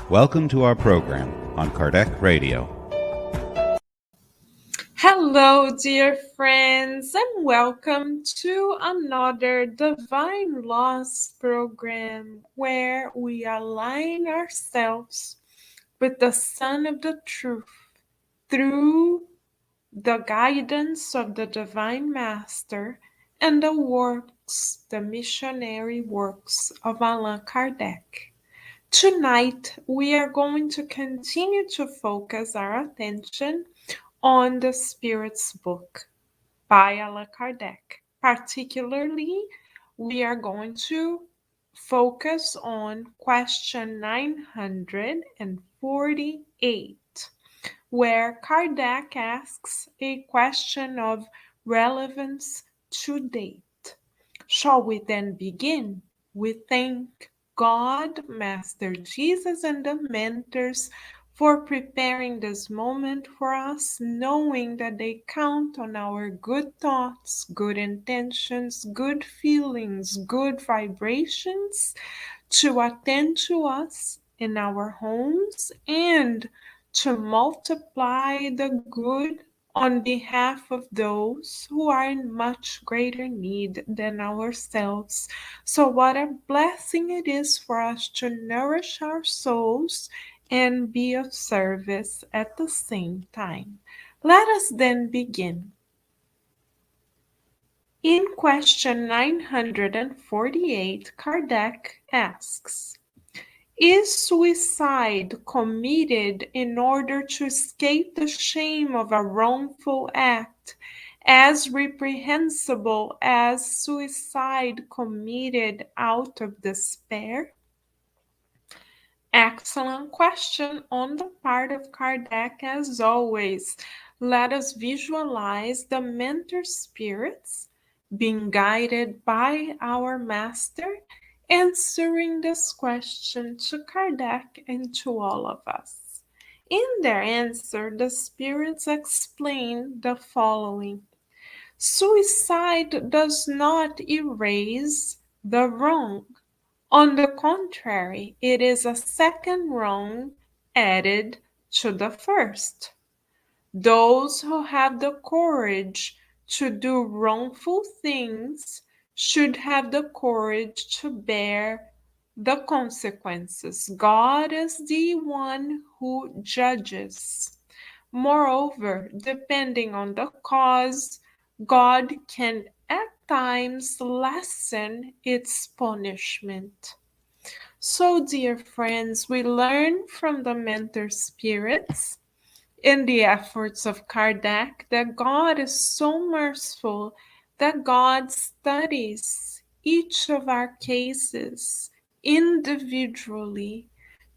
Welcome to our program on Kardec Radio. Hello, dear friends, and welcome to another Divine Laws program where we align ourselves with the Son of the Truth through the guidance of the Divine Master and the missionary works of Allan Kardec. Tonight, we are going to continue to focus our attention on the Spirit's Book by Allan Kardec. Particularly, we are going to focus on question 948, where Kardec asks a question of relevance to date. Shall we then begin? We thank God, Master Jesus, and the mentors for preparing this moment for us, knowing that they count on our good thoughts, good intentions, good feelings, good vibrations to attend to us in our homes and to multiply the good on behalf of those who are in much greater need than ourselves. So, what a blessing it is for us to nourish our souls and be of service at the same time. Let us then begin. In question 948, Kardec asks, is suicide committed in order to escape the shame of a wrongful act as reprehensible as suicide committed out of despair? Excellent question on the part of Kardec, as always. Let us visualize the mentor spirits being guided by our master, answering this question to Kardec and to all of us. In their answer, the spirits explain the following. Suicide does not erase the wrong. On the contrary, it is a second wrong added to the first. Those who have the courage to do wrongful things should have the courage to bear the consequences. God is the one who judges. Moreover, depending on the cause, God can at times lessen its punishment. So, dear friends, we learn from the mentor spirits in the efforts of Kardec that God is so merciful that God studies each of our cases individually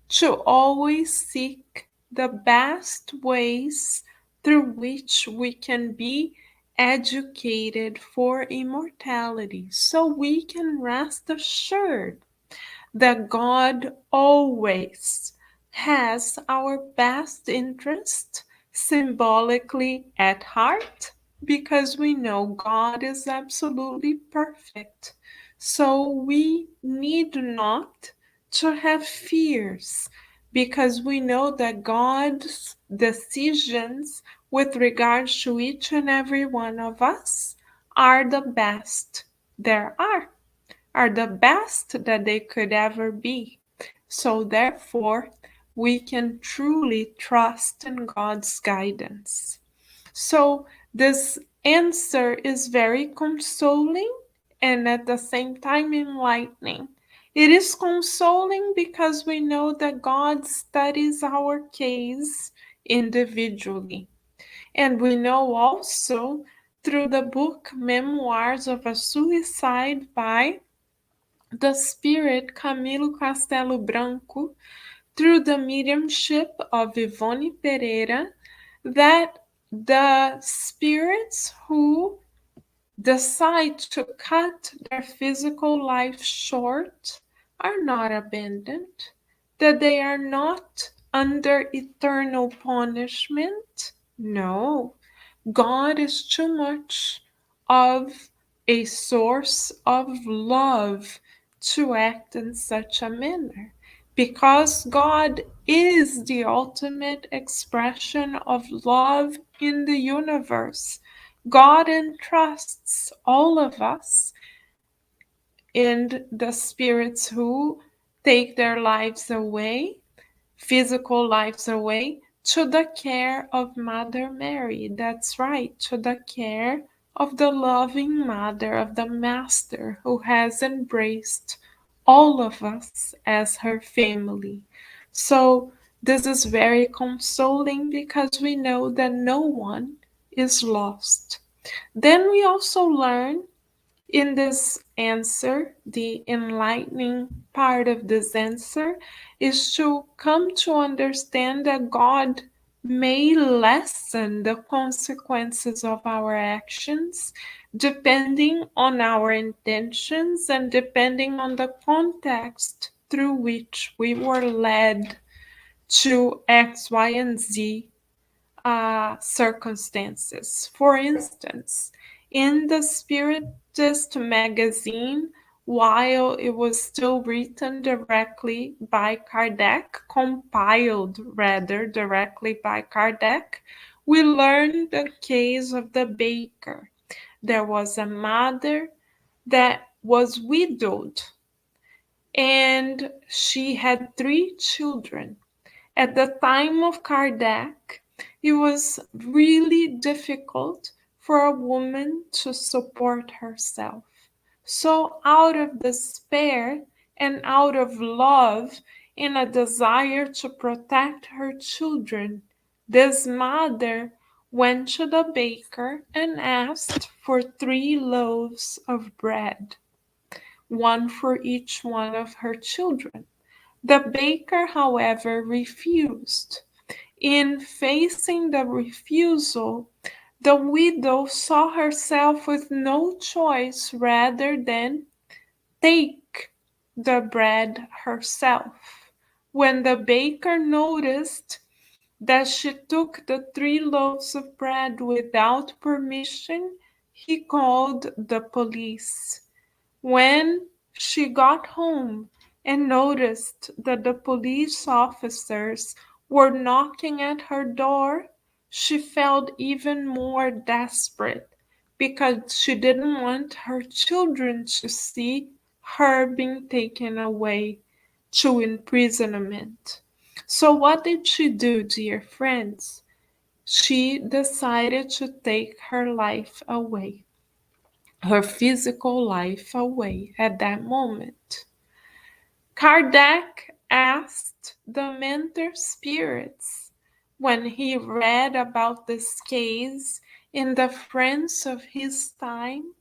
to always seek the best ways through which we can be educated for immortality, so we can rest assured that God always has our best interest symbolically at heart, because we know God is absolutely perfect. So we need not to have fears, because we know that God's decisions with regards to each and every one of us are the best there are the best that they could ever be. So therefore, we can truly trust in God's guidance. So this answer is very consoling and at the same time enlightening. It is consoling because we know that God studies our case individually. And we know also through the book Memoirs of a Suicide by the spirit Camilo Castelo Branco, through the mediumship of Ivone Pereira, that the spirits who decide to cut their physical life short are not abandoned, that they are not under eternal punishment. No, God is too much of a source of love to act in such a manner. Because God is the ultimate expression of love in the universe. God entrusts all of us and the spirits who take their lives away, physical lives away, to the care of Mother Mary. That's right, to the care of the loving Mother of the Master who has embraced all of us as her family. So, this is very consoling because we know that no one is lost. Then we also learn in this answer, the enlightening part of this answer is to come to understand that God may lessen the consequences of our actions depending on our intentions and depending on the context through which we were led to X, Y, and Z circumstances. For instance, in the Spiritist magazine, while it was still written directly by Kardec, compiled rather directly by Kardec, we learned the case of the baker. There was a mother that was widowed and she had 3 children. At the time of Kardec, it was really difficult for a woman to support herself. So, out of despair and out of love and a desire to protect her children, this mother went to the baker and asked for 3 loaves of bread, one for each one of her children. The baker, however, refused. In facing the refusal, the widow saw herself with no choice rather than take the bread herself. When the baker noticed that she took the 3 loaves of bread without permission, he called the police. When she got home and noticed that the police officers were knocking at her door, she felt even more desperate because she didn't want her children to see her being taken away to imprisonment. So, what did she do, dear friends? She decided to take her life away, her physical life away at that moment. Kardec asked the mentor spirits when he read about this case in the France of his time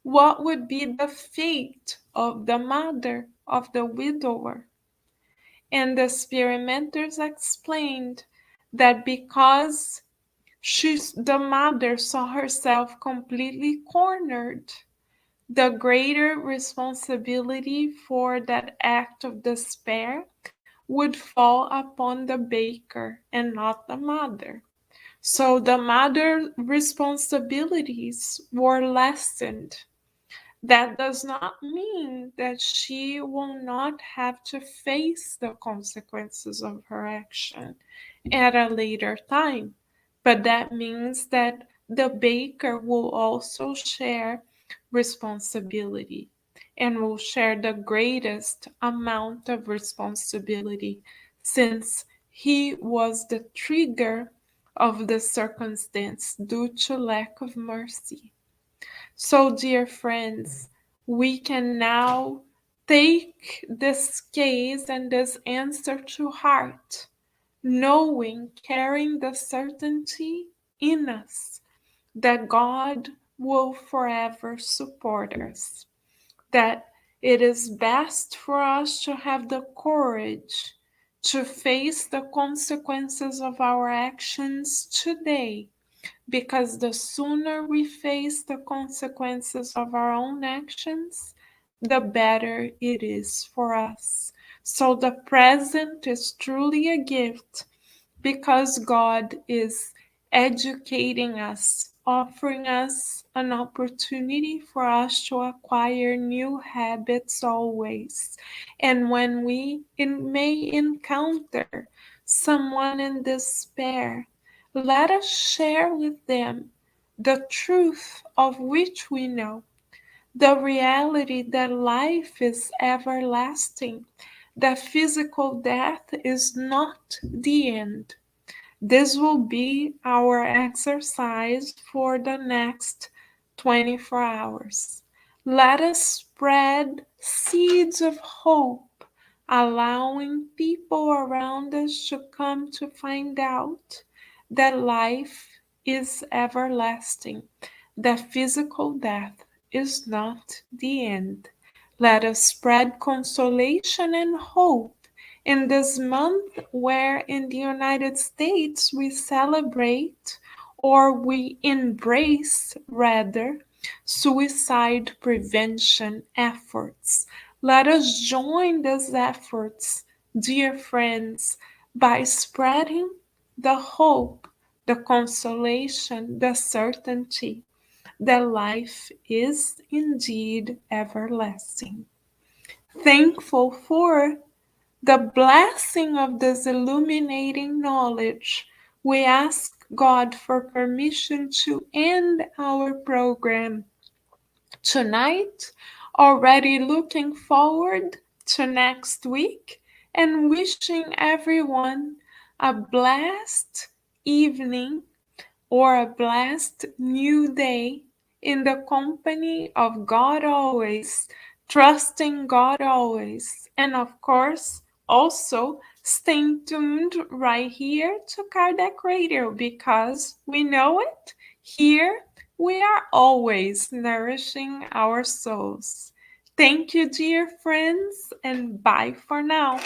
what would be the fate of the mother of the widower. And the spirit mentors explained that because the mother saw herself completely cornered, the greater responsibility for that act of despair would fall upon the baker and not the mother. So the mother's responsibilities were lessened. That does not mean that she will not have to face the consequences of her action at a later time, but that means that the baker will also share responsibility and will share the greatest amount of responsibility since he was the trigger of the circumstance due to lack of mercy. So, dear friends, we can now take this case and this answer to heart, knowing, carrying the certainty in us that God will forever support us, that it is best for us to have the courage to face the consequences of our actions today, because the sooner we face the consequences of our own actions, the better it is for us. So the present is truly a gift because God is educating us offering us an opportunity for us to acquire new habits always. And when we may encounter someone in despair, let us share with them the truth of which we know, the reality that life is everlasting, that physical death is not the end. This will be our exercise for the next 24 hours. Let us spread seeds of hope, allowing people around us to come to find out that life is everlasting, that physical death is not the end. Let us spread consolation and hope in this month where in the United States we celebrate, or we embrace rather, suicide prevention efforts. Let us join these efforts, dear friends, by spreading the hope, the consolation, the certainty that life is indeed everlasting. Thankful for the blessing of this illuminating knowledge, we ask God for permission to end our program tonight, already looking forward to next week and wishing everyone a blessed evening or a blessed new day in the company of God always, trusting God always, and of course, also staying tuned right here to Kardec Radio because we know it. Here we are always nourishing our souls. Thank you, dear friends, and bye for now.